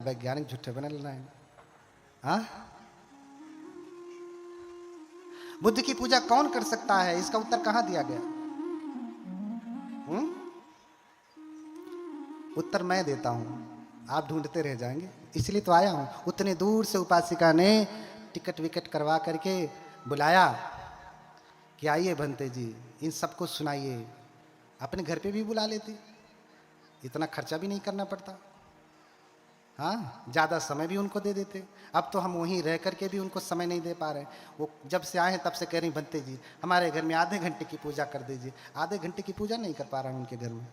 वैज्ञानिक झूठे बने लग रहे हैं। हाँ, बुद्ध की पूजा कौन कर सकता है, इसका उत्तर कहां दिया गया? उत्तर मैं देता हूं, आप ढूंढते रह जाएंगे। इसलिए तो आया हूं। उतने दूर से उपासिका ने टिकट विकट करवा करके बुलाया कि आइए भंते जी, इन सबको सुनाइए। अपने घर पे भी बुला लेते, इतना खर्चा भी नहीं करना पड़ता। हाँ, ज़्यादा समय भी उनको दे देते। अब तो हम वहीं रह करके भी उनको समय नहीं दे पा रहे। वो जब से आए हैं तब से कह रही भंते जी हमारे घर में आधे घंटे की पूजा कर दीजिए। आधे घंटे की पूजा नहीं कर पा रहा हूँ उनके घर में।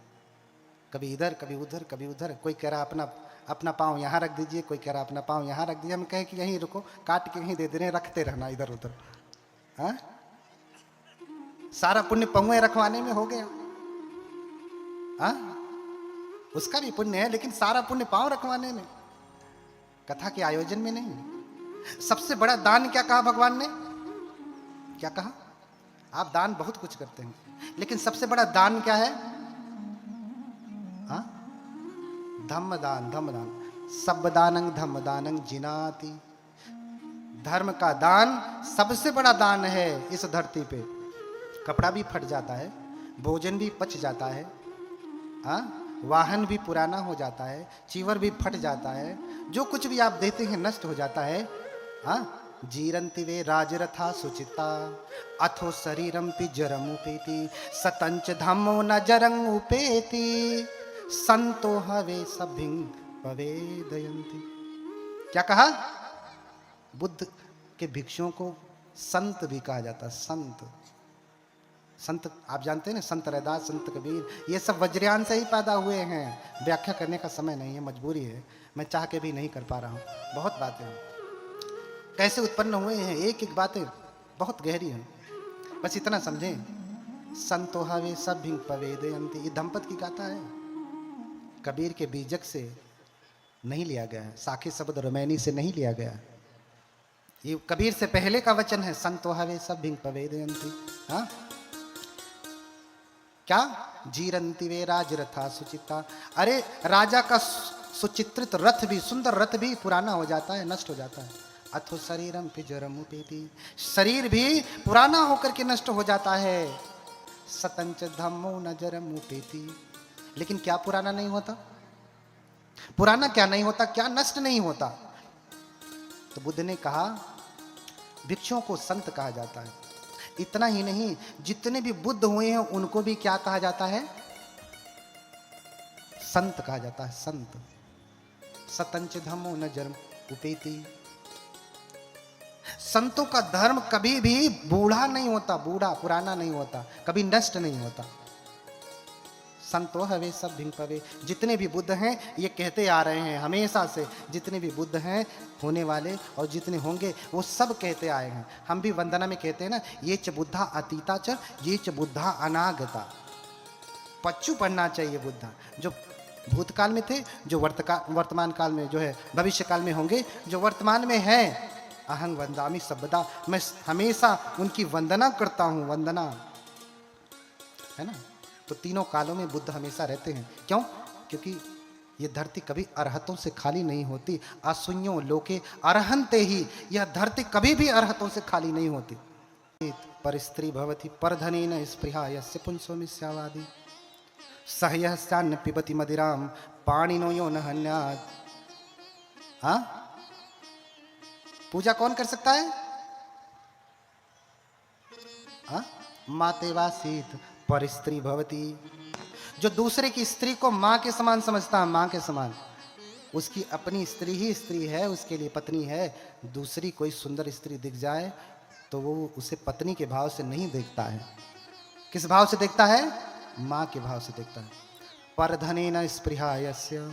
कभी इधर कभी उधर कभी उधर। कोई कह रहा अपना पाँव यहाँ रख दीजिए, कोई कह रहा अपना पाँव यहाँ रख दीजिए। हम कहे कि यहीं रुको, काट के यहीं दे दे रहे, रखते रहना इधर उधर। हाँ, सारा पुण्य पहुए रखवाने में हो गया। हाँ, उसका भी पुण्य है, लेकिन सारा पुण्य पाँव रखवाने में, कथा के आयोजन में नहीं। सबसे बड़ा दान क्या कहा भगवान ने? क्या कहा? आप दान बहुत कुछ करते हैं, लेकिन सबसे बड़ा दान क्या है? हाँ, धम्म दान। धम्म दान सब दानंग धम्म दानंग जिनाति। धर्म का दान सबसे बड़ा दान है इस धरती पे। कपड़ा भी फट जाता है, भोजन भी पच जाता है, हाँ, वाहन भी पुराना हो जाता है, चीवर भी फट जाता है, जो कुछ भी आप देते हैं नष्ट हो जाता है। हाँ, जीरन्ति वे राजरथा सुचिता अथो शरीरम पि जरम उपेति सतंच धम्मो न जरंग उपेति संतो हवे सभिंग पवेदयन्ति। क्या कहा? बुद्ध के भिक्षुओं को संत भी कहा जाता। संत, संत आप जानते हैं ना, संत रैदास, संत कबीर, ये सब वज्रयान से ही पैदा हुए हैं। व्याख्या करने का समय नहीं है, मजबूरी है, मैं चाह के भी नहीं कर पा रहा हूँ। बहुत बातें हैं कैसे उत्पन्न हुए हैं, एक एक बातें बहुत गहरी हैं। बस इतना समझें, संतो हवे सब भिंग पवेदयन्ति, ये धम्पत की गाथा है। कबीर के बीजक से नहीं लिया गया है, साखे शब्द रमैनी से नहीं लिया गया। ये कबीर से पहले का वचन है, संतो हवे सब भिंग पवेदयन्ति। हाँ, क्या? जीरन्ति वे राजरथा सुचिता। अरे राजा का सुचित्रित रथ भी, सुंदर रथ भी पुराना हो जाता है, नष्ट हो जाता है। अथो शरीरम पे जरम उपेति, शरीर भी पुराना होकर के नष्ट हो जाता है। सतंच धम्मो न जरम उपेति, लेकिन क्या पुराना नहीं होता? पुराना क्या नहीं होता? क्या नष्ट नहीं होता? तो बुद्ध ने कहा भिक्षुओं को संत कहा जाता है। इतना ही नहीं, जितने भी बुद्ध हुए हैं उनको भी क्या कहा जाता है? संत कहा जाता है, संत। सतंच धम्मो न जरम उपेति। संतों का धर्म कभी भी बूढ़ा नहीं होता, बूढ़ा पुराना नहीं होता, कभी नष्ट नहीं होता। संतो हवे सब भिंग पवे। जितने भी बुद्ध हैं ये कहते आ रहे हैं हमेशा से, जितने भी बुद्ध हैं होने वाले और जितने होंगे वो सब कहते आए हैं। हम भी वंदना में कहते हैं ना, ये च बुद्धा अतीता च ये च बुद्धा अनागता। पच्चू पढ़ना चाहिए बुद्धा, जो भूतकाल में थे, जो वर्तमान काल में जो है, भविष्य काल में होंगे, जो वर्तमान में है। अहं वंदामि सर्वदा, मैं हमेशा उनकी वंदना करता हूँ, वंदना है ना। तो तीनों कालों में बुद्ध हमेशा रहते हैं। क्यों? क्योंकि ये धरती कभी अरहतों से खाली नहीं होती। असुन्यो लोके अरहंते ही, यह धरती कभी भी अरहतों से खाली नहीं होती। पर स्त्री भवति परधनेन स्पृहा यस्य पुंसो मिथ्यावादी सहयस्यान्न पिबति मदिराम पाणिनो यो न हन्यात्। हाँ, पूजा कौन कर सकता है? हाँ, मातेवासीत पर स्त्री भवती, जो दूसरे की स्त्री को मां के समान समझता है, मां के समान, उसकी अपनी स्त्री ही स्त्री है, उसके लिए पत्नी है। दूसरी कोई सुंदर स्त्री दिख जाए तो वो उसे पत्नी के भाव से नहीं देखता है। किस भाव से देखता है? मां के भाव से देखता है। परधनेन स्पृहा यस्य,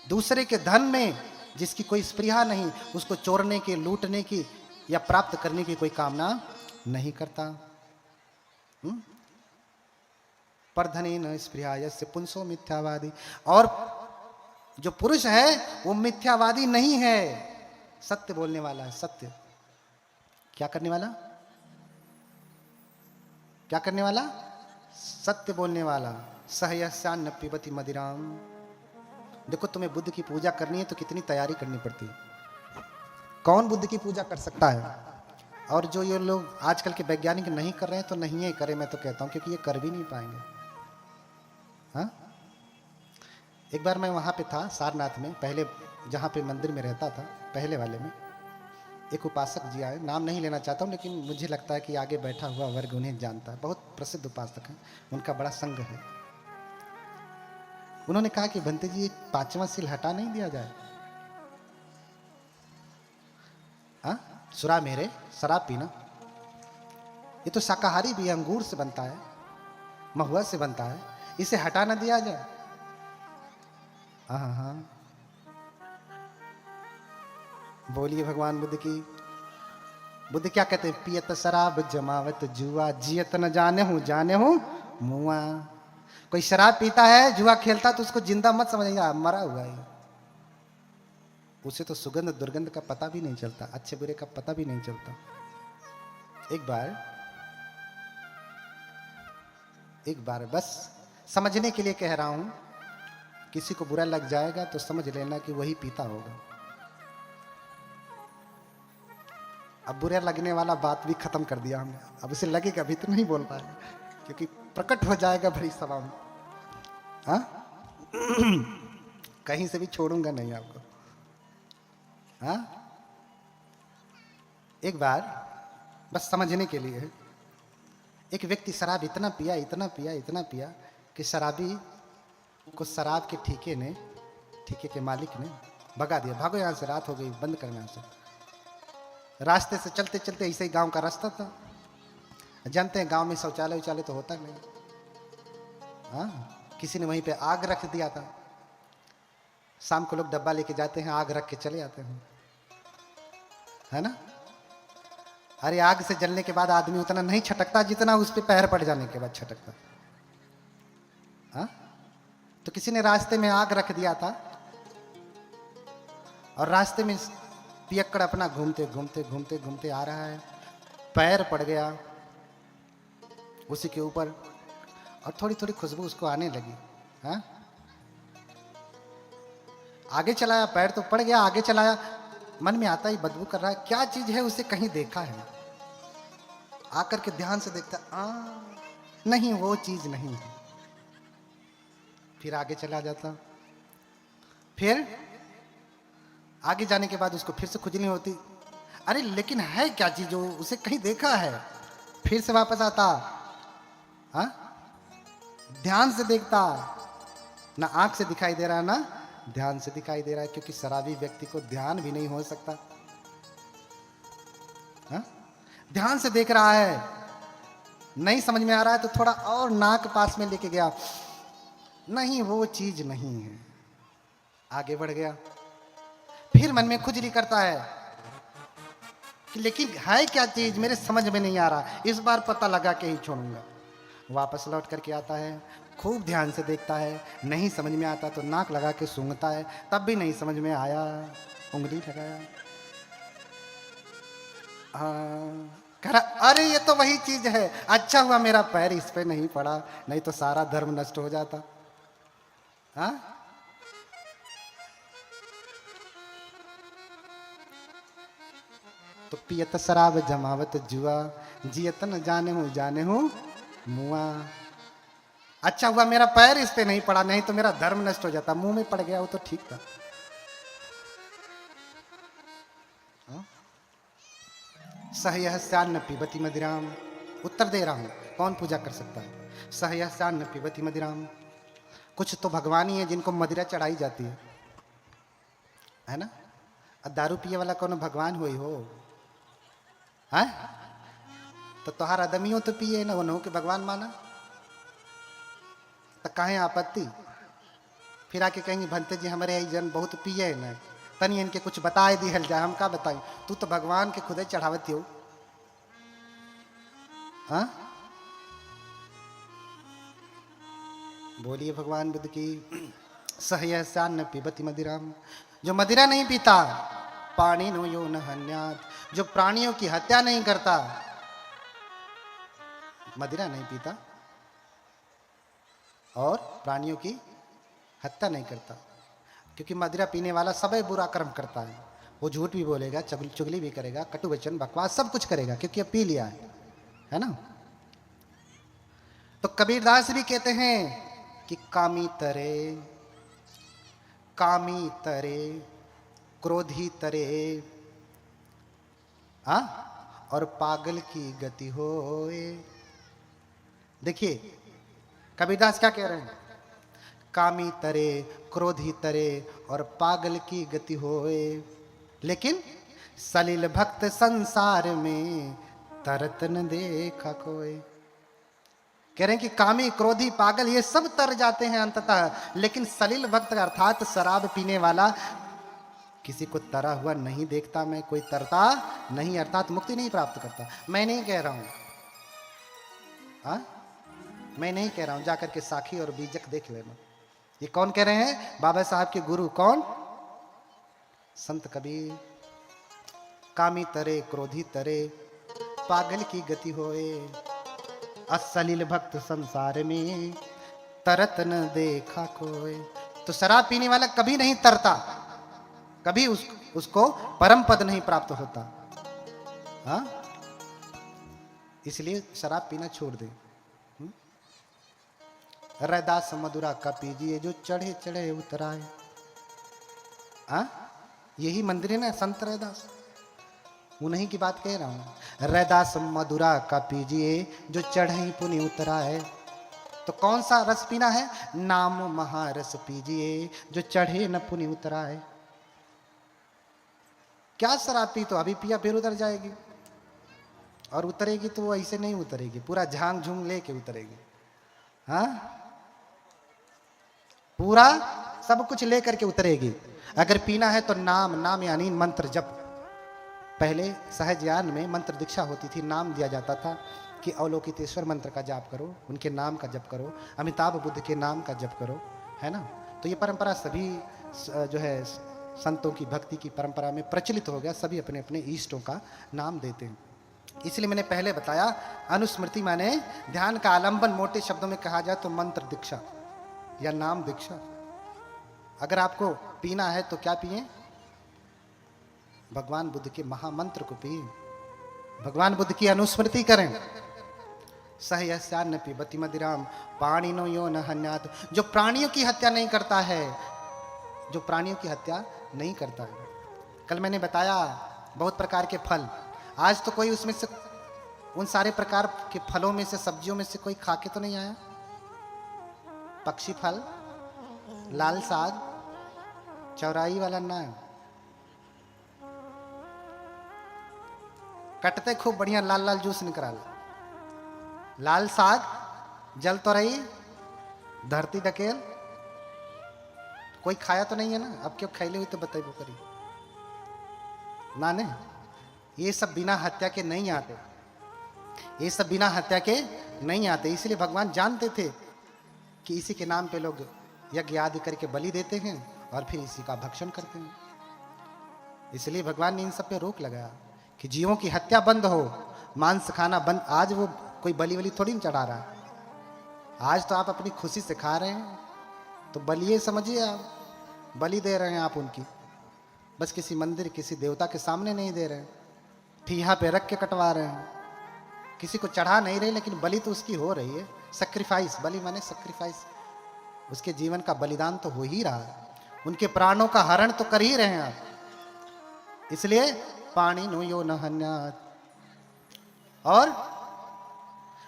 दूसरे के धन में जिसकी कोई स्पृहा नहीं, उसको चोरने की, लूटने की या प्राप्त करने की कोई कामना नहीं करता। परधनेन स्पृहा यस्य पुंसो मिथ्यावादी। और जो पुरुष है वो मिथ्यावादी नहीं है, सत्य बोलने वाला है। सत्य क्या करने वाला? क्या करने वाला? सत्य बोलने वाला। सहयस्यान्न पिबति मदिराम देखो तुम्हें बुद्ध की पूजा करनी है तो कितनी तैयारी करनी पड़ती है। कौन बुद्ध की पूजा कर सकता है? और जो ये लोग आजकल के वैज्ञानिक नहीं कर रहे हैं तो नहीं है करें, मैं तो कहता हूं, क्योंकि ये कर भी नहीं पाएंगे। हाँ, एक बार मैं वहां पे था सारनाथ में, पहले जहां पे मंदिर में रहता था, पहले वाले में एक उपासक जी आए, नाम नहीं लेना चाहता हूं, लेकिन मुझे लगता है कि आगे बैठा हुआ वर्ग उन्हें जानता है, बहुत प्रसिद्ध उपासक है, उनका बड़ा संघ है। उन्होंने कहा कि भंते जी, 5वां सील हटा नहीं दिया जाए? हाँ, सुरा मेरे, शराब पीना, ये तो शाकाहारी भी है, अंगूर से बनता है, महुआ से बनता है, इसे हटा ना दिया जाए? हाँ हाँ, बोलिए भगवान बुद्ध की। बुद्ध क्या कहते हैं? पियत शराब जमावत जुआ, जियत न जाने हूं मुआ। कोई शराब पीता है, जुआ खेलता, तो उसको जिंदा मत समझिएगा, मरा हुआ है। उसे तो सुगंध दुर्गंध का पता भी नहीं चलता, अच्छे बुरे का पता भी नहीं चलता। एक बार बस समझने के लिए कह रहा हूं, किसी को बुरा लग जाएगा तो समझ लेना कि वही पीता होगा। अब बुरा लगने वाला बात भी खत्म कर दिया हमने, अब उसे लगेगा भी तो नहीं बोल पाएगा, क्योंकि प्रकट हो जाएगा बड़ी सभा में। हाँ कहीं से भी छोड़ूंगा नहीं आपको। हाँ, एक बार बस समझने के लिए, एक व्यक्ति शराब इतना पिया कि शराबी को शराब के ठेके के मालिक ने भगा दिया, भागो यहां से, रात हो गई, बंद करना यहाँ से। रास्ते से चलते चलते, ऐसे ही गांव का रास्ता था, जानते हैं गांव में शौचालय उचालय तो होता नहीं। हाँ, किसी ने वहीं पे आग रख दिया था। शाम को लोग डब्बा लेके जाते हैं, आग रख के चले आते हैं, है ना। अरे आग से जलने के बाद आदमी उतना नहीं छटकता जितना उस पे पैर पड़ जाने के बाद छटकता। हाँ, तो किसी ने रास्ते में आग रख दिया था, और रास्ते में पियक्कड़ अपना घूमते आ रहा है, पैर पड़ गया उसी के ऊपर, और थोड़ी थोड़ी खुशबू उसको आने लगी। हाँ, आगे चलाया, पैर तो पड़ गया, आगे चलाया, मन में आता ही बदबू कर रहा है, क्या चीज है, उसे कहीं देखा है। आकर के ध्यान से देखता, नहीं वो चीज नहीं है। फिर आगे चला जाता, फिर आगे जाने के बाद उसको फिर से खुजली होती, अरे लेकिन है क्या चीज जो उसे कहीं देखा है। फिर से वापस आता, हाँ, ध्यान से देखता, ना आंख से दिखाई दे रहा ना ध्यान से दिखाई दे रहा है, क्योंकि शराबी व्यक्ति को ध्यान भी नहीं हो सकता। हाँ? ध्यान से देख रहा है, नहीं समझ में आ रहा है तो थोड़ा और नाक पास में लेके गया, नहीं वो चीज नहीं है, आगे बढ़ गया। फिर मन में खुजली करता है कि लेकिन है क्या चीज, मेरे समझ में नहीं आ रहा, इस बार पता लगा के ही छोड़ूंगा। वापस लौट करके आता है, खूब ध्यान से देखता है, नहीं समझ में आता तो नाक लगा के सूंघता है, तब भी नहीं समझ में आया, उंगली लगाया, कह रहा अरे ये तो वही चीज है, अच्छा हुआ मेरा पैर इस पे नहीं पड़ा, नहीं तो सारा धर्म नष्ट हो जाता। हाँ, तो पियत शराब जमावत जुआ, जियत न जाने हूं मुआ। अच्छा हुआ मेरा पैर इस पे नहीं पड़ा, नहीं तो मेरा धर्म नष्ट हो जाता, मुंह में पड़ गया वो तो ठीक था। सहयस्यान्न पिबती मदिराम, उत्तर दे रहा हूं, कौन पूजा कर सकता है? सहयस्यान्न पिबती मदिराम, कुछ तो भगवान ही है जिनको मदिरा चढ़ाई जाती है ना। दारू पिए वाला कौन भगवान हुई हो? है तो तुहार आदमियों तो पिए ना, उन्हों के भगवान माना, तो काहे आपत्ति? फिर आके कहेंगे भंते जी हमारे यही जन बहुत पिए ना, तनी इनके कुछ बताए दी हल जाए, हम का बताई, तू तो भगवान के खुदे चढ़ावती हो। हाँ, बोलिए भगवान बुद्ध की। सहयस्यान्न पिबती मदिराम, जो मदिरा नहीं पीता, पानी नो यो न हन्यात, जो प्राणियों की हत्या नहीं करता, मदिरा नहीं पीता और प्राणियों की हत्या नहीं करता। क्योंकि मदिरा पीने वाला सब बुरा कर्म करता है। वो झूठ भी बोलेगा, चुगली भी करेगा, कटु वचन बकवास सब कुछ करेगा, क्योंकि अब पी लिया है ना। तो कबीरदास भी कहते हैं कि कामी तरे क्रोधी तरे, हाँ, और पागल की गति होए। देखिए कबीरदास क्या कह रहे हैं, कामी तरे क्रोधी तरे और पागल की गति होए, लेकिन सलिल भक्त संसार में तरत न देखा कोई। कह रहे हैं कि कामी क्रोधी पागल ये सब तर जाते हैं अंततः, लेकिन सलिल भक्त अर्थात शराब पीने वाला किसी को तरा हुआ नहीं देखता मैं, कोई तरता नहीं, अर्थात मुक्ति नहीं प्राप्त करता। मैं नहीं कह रहा हूं, हाँ, मैं नहीं कह रहा हूं, जाकर के साखी और बीजक देख लेना। ये कौन कह रहे हैं? बाबा साहब के गुरु कौन? संत कबीर। कामी तरे क्रोधी तरे पागल की गति होए, असलिल भक्त संसार में तरत न देखा कोई। तो शराब पीने वाला कभी नहीं तरता, कभी उसको परम पद नहीं प्राप्त होता, हाँ, इसलिए शराब पीना छोड़ दे। रैदास मधुरा का पीजिए जो चढ़े चढ़े उतराए, हाँ, यही मंदिर है ना संत रैदास, उन्हीं की बात कह रहा हूं। रैदास मधुरा का पीजिए जो चढ़े पुनि उतराए। तो कौन सा रस पीना है? नाम महारस पीजिए जो चढ़े न पुनि उतराए। क्या शराब पी तो अभी पिया फिर उतर जाएगी, और उतरेगी तो वो ऐसे नहीं उतरेगी, पूरा झांग झूंग लेके उतरेगी, हाँ, पूरा सब कुछ लेकर के उतरेगी। अगर पीना है तो नाम यानी मंत्र जप। पहले सहज ज्ञान में मंत्र दीक्षा होती थी, नाम दिया जाता था कि अवलोकितेश्वर मंत्र का जाप करो, उनके नाम का जप करो, अमिताभ बुद्ध के नाम का जप करो, है ना। तो ये परंपरा सभी जो है संतों की भक्ति की परंपरा में प्रचलित हो गया, सभी अपने अपने इष्टों का नाम देते हैं। इसलिए मैंने पहले बताया अनुस्मृति माने ध्यान का आलंबन, मोटे शब्दों में कहा जाए तो मंत्र दीक्षा या नाम दीक्षा। अगर आपको पीना है तो क्या पिए? भगवान बुद्ध के महामंत्र को पिए, भगवान बुद्ध की अनुस्मृति करें। सहयस्यान्न पिबति मदिराम पाणिनो यो न हन्यात्। जो प्राणियों की हत्या नहीं करता है, जो प्राणियों की हत्या नहीं करता है। कल मैंने बताया बहुत प्रकार के फल, आज तो कोई उसमें से उन सारे प्रकार के फलों में से सब्जियों में से कोई खा के तो नहीं आया। पक्षी फल, लाल साग, चौराई वाला ना, कटते खूब बढ़िया लाल लाल जूस निकाल, लाल साग, जल तो रही, धरती डकेल, कोई खाया तो नहीं है ना। अब क्यों खैले हुई तो बताइए करी ना, ने ये सब बिना हत्या के नहीं आते, ये सब बिना हत्या के नहीं आते। इसलिए भगवान जानते थे कि इसी के नाम पे लोग यज्ञ आदि करके बलि देते हैं और फिर इसी का भक्षण करते हैं। इसलिए भगवान ने इन सब पे रोक लगाया कि जीवों की हत्या बंद हो, मांस खाना बंद। आज वो कोई बलि वली थोड़ी नहीं चढ़ा रहा है, आज तो आप अपनी खुशी से खा रहे हैं, तो बलिए समझिए, आप बलि दे रहे हैं आप उनकी, बस किसी मंदिर किसी देवता के सामने नहीं दे रहे हैं, ठीहा पे रख के कटवा रहे हैं, किसी को चढ़ा नहीं रहे, लेकिन बलि तो उसकी हो रही है। सैक्रिफाइस, बलि माने सैक्रिफाइस, उसके जीवन का बलिदान तो हो ही रहा है, उनके प्राणों का हरण तो कर ही रहे हैं आप। इसलिए पाणिनो यो न हन्यात्। और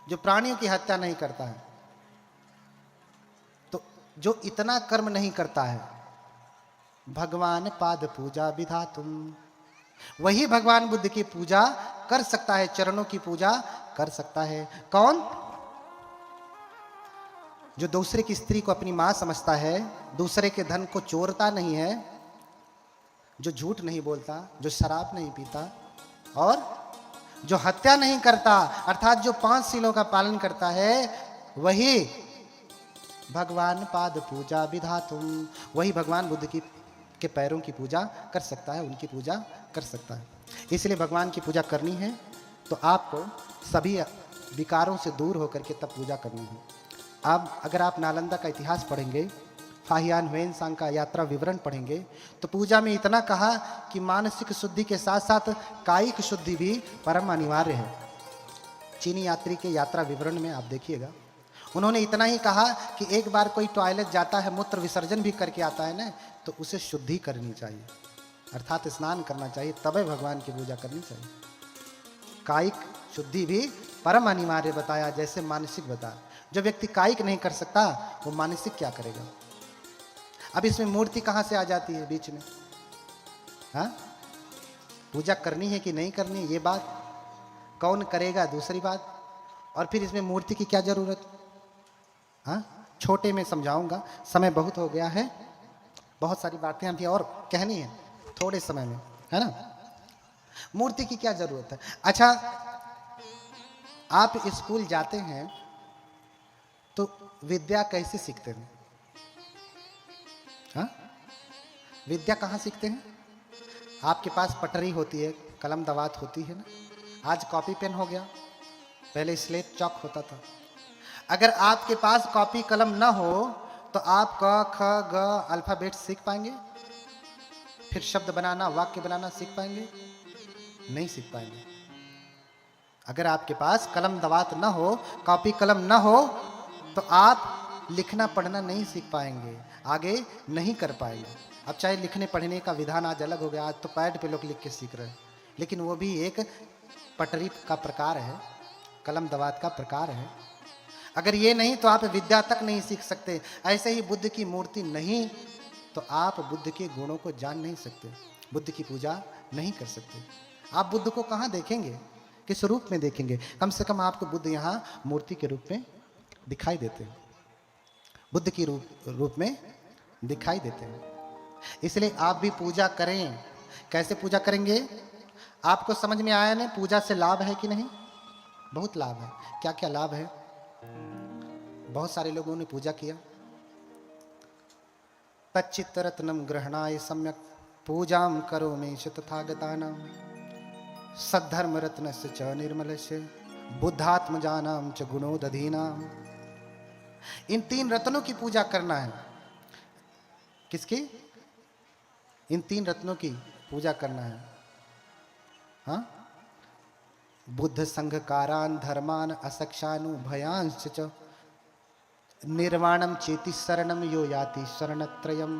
जो प्राणियों की हत्या नहीं करता है, तो जो इतना कर्म नहीं करता है, भगवान पाद पूजा विधातुम, वही भगवान बुद्ध की पूजा कर सकता है, चरणों की पूजा कर सकता है। कौन? जो दूसरे की स्त्री को अपनी मां समझता है, दूसरे के धन को चोरता नहीं है, जो झूठ नहीं बोलता, जो शराब नहीं पीता, और जो हत्या नहीं करता, अर्थात जो 5 शीलों का पालन करता है, वही भगवान पाद पूजा विधातुम, वही भगवान बुद्ध की के पैरों की पूजा कर सकता है, उनकी पूजा कर सकता है। इसलिए भगवान की पूजा करनी है तो आपको सभी विकारों से दूर होकर के तब पूजा करनी है। अब अगर आप नालंदा का इतिहास पढ़ेंगे फाहियान हुएन सांग का यात्रा विवरण पढ़ेंगे तो पूजा में इतना कहा कि मानसिक शुद्धि के साथ साथ कायिक शुद्धि भी परम अनिवार्य है। चीनी यात्री के यात्रा विवरण में आप देखिएगा, उन्होंने इतना ही कहा कि एक बार कोई टॉयलेट जाता है, मूत्र विसर्जन भी करके आता है ना, तो उसे शुद्धि करनी चाहिए, अर्थात स्नान करना चाहिए, तबे भगवान की पूजा करनी चाहिए। कायिक शुद्धि भी परम अनिवार्य बताया, जैसे मानसिक बताया। जो व्यक्ति कायिक नहीं कर सकता वो मानसिक क्या करेगा। अब इसमें मूर्ति कहाँ से आ जाती है बीच में? हाँ, पूजा करनी है कि नहीं करनी ये बात, कौन करेगा दूसरी बात, और फिर इसमें मूर्ति की क्या जरूरत। हाँ, छोटे में समझाऊंगा, समय बहुत हो गया है, बहुत सारी बातें अभी और कहनी है थोड़े समय में, है ना। मूर्ति की क्या जरूरत है। अच्छा, आप स्कूल जाते हैं तो विद्या कैसे सीखते हैं? हाँ, विद्या कहाँ सीखते हैं? आपके पास पटरी होती है, कलम दवात होती है ना, आज कॉपी पेन हो गया, पहले स्लेट चौक होता था। अगर आपके पास कॉपी कलम ना हो तो आप क ख ग अल्फाबेट सीख पाएंगे? फिर शब्द बनाना, वाक्य बनाना सीख पाएंगे? नहीं सीख पाएंगे। अगर आपके पास कलम दवात ना हो, कॉपी कलम ना हो, तो आप लिखना पढ़ना नहीं सीख पाएंगे, आगे नहीं कर पाएंगे। अब चाहे लिखने पढ़ने का विधान आज अलग हो गया, आज तो पैड पे लोग लिख के सीख रहे हैं, लेकिन वो भी एक पटरी का प्रकार है, कलम दवात का प्रकार है। अगर ये नहीं तो आप विद्या तक नहीं सीख सकते। ऐसे ही बुद्ध की मूर्ति नहीं तो आप बुद्ध के गुणों को जान नहीं सकते, बुद्ध की पूजा नहीं कर सकते। आप बुद्ध को कहाँ देखेंगे, किस रूप में देखेंगे? कम से कम आपको बुद्ध यहाँ मूर्ति के रूप में दिखाई देते हैं, बुद्ध की रूप में दिखाई देते हैं। इसलिए आप भी पूजा करें। कैसे पूजा करेंगे? आपको समझ में आया ना, पूजा से लाभ है कि नहीं? बहुत लाभ है। क्या क्या लाभ है? बहुत सारे लोगों ने पूजा किया। तच्चित्त रत्नम ग्रहणाय सम्यक पूजाम करोमि तथागतानां सद्धर्म रत्नस्य च निर्मलस्य बुद्धात्मजानां च गुणोदधीनां। इन 3 रत्नों की पूजा करना है। किसकी? इन 3 रत्नों की पूजा करना है। हाँ, बुद्ध संघकारान धर्मान असक्षानु भयांश च निर्वाणम चेति शरणम यो याति शरणत्रयम।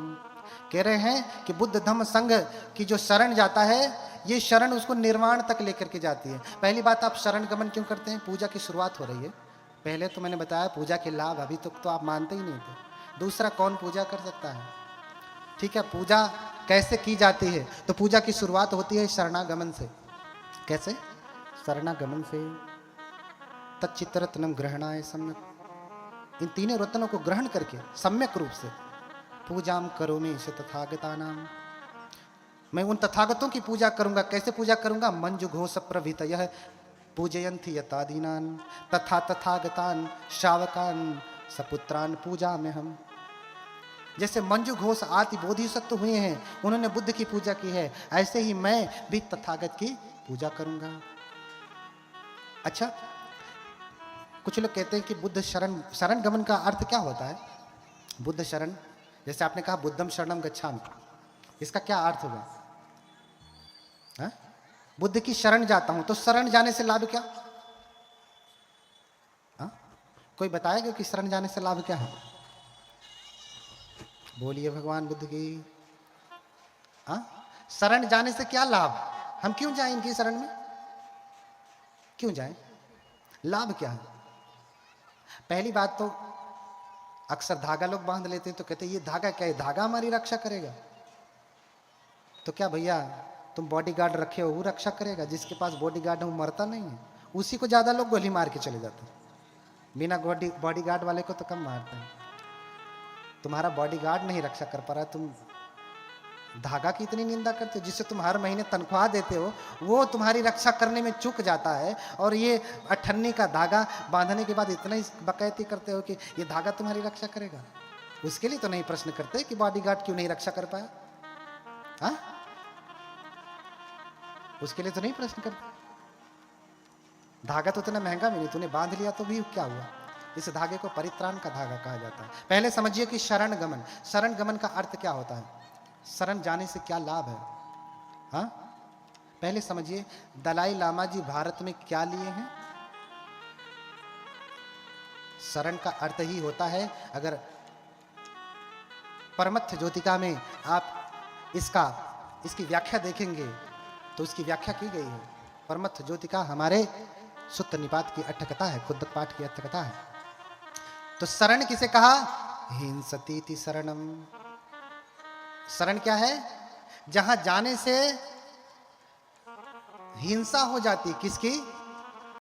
कह रहे हैं कि बुद्ध धम्म संघ की जो शरण जाता है, ये शरण उसको निर्वाण तक लेकर के जाती है। पहली बात, आप शरण गमन क्यों करते हैं? पूजा की शुरुआत हो रही है। पहले तो मैंने बताया पूजा के लाभ, अभी तक तो आप मानते ही नहीं थे। दूसरा, कौन पूजा कर सकता है? ठीक है, पूजा कैसे की जाती है? तो पूजा की शुरुआत होती है शरणागमन से। कैसे? शरणागमन से। तच्चित्त रत्नम ग्रहणाय सम्यक, इन 3 रत्नों को ग्रहण करके सम्यक रूप से पूजाम करोमि तथागतानाम, मैं उन तथागतों की पूजा करूंगा। कैसे पूजा करूंगा? मंजु घोष प्रभृतयः पूजयन्ति यतादीनान तथा तथागतान शावकान सपुत्रान पूजा में हम। जैसे मंजू घोष आदि बोधिसत्व हुए हैं, उन्होंने बुद्ध की पूजा की है, ऐसे ही मैं भी तथागत की पूजा करूंगा। अच्छा, कुछ लोग कहते हैं कि बुद्ध शरण गमन का अर्थ क्या होता है? बुद्ध शरण, जैसे आपने कहा बुद्धम शरणम गच्छामि, इसका क्या अर्थ हुआ? हा? बुद्ध की शरण जाता हूं तो शरण जाने से लाभ क्या? हा? कोई बताएगा कि शरण जाने से लाभ क्या है? बोलिए भगवान बुद्ध की। हा? शरण जाने से क्या लाभ? हम क्यों जाएं इनकी शरण में? क्यों जाएं? लाभ क्या है? पहली बात तो अक्सर धागा लोग बांध लेते हैं तो कहते हैं ये धागा क्या है? धागा हमारी रक्षा करेगा? तो क्या भैया तुम बॉडीगार्ड रखे हो, वो रक्षा करेगा? जिसके पास बॉडीगार्ड है वो मरता नहीं है, उसी को ज्यादा लोग गोली मार के चले जाते हैं। बिना बॉडीगार्ड वाले को तो कम मारते हैं। तुम्हारा बॉडीगार्ड नहीं रक्षा कर पा रहा, तुम धागा की इतनी निंदा करते हो, जिससे तुम हर महीने तनख्वाह देते हो, वो तुम्हारी रक्षा करने में चूक जाता है, और ये 98 का धागा बांधने के बाद इतना ही बकैती करते हो कि ये धागा तुम्हारी रक्षा करेगा। उसके लिए तो नहीं प्रश्न करते कि बॉडीगार्ड क्यों नहीं रक्षा कर पाया। हाँ, उसके लिए तो नहीं प्रश्न करते। धागा तो इतना महंगा भी नहीं, तूने बांध लिया तो भी क्या हुआ? इस धागे को परित्राण का धागा कहा जाता है। पहले समझिए कि शरण गमन, शरण गमन का अर्थ क्या होता है, शरण जाने से क्या लाभ है। हाँ, पहले समझिए दलाई लामा जी भारत में क्या लिए हैं। शरण का अर्थ ही होता है, अगर परमत्थ ज्योतिका में आप इसकी व्याख्या देखेंगे तो उसकी व्याख्या की गई है। परमत्थ ज्योतिका हमारे सुत्त निपात की अट्ठकथा है, खुद पाठ की अट्ठकथा है। तो शरण किसे कहा, हिंसतीति शरणम। शरण क्या है, जहां जाने से हिंसा हो जाती, किसकी,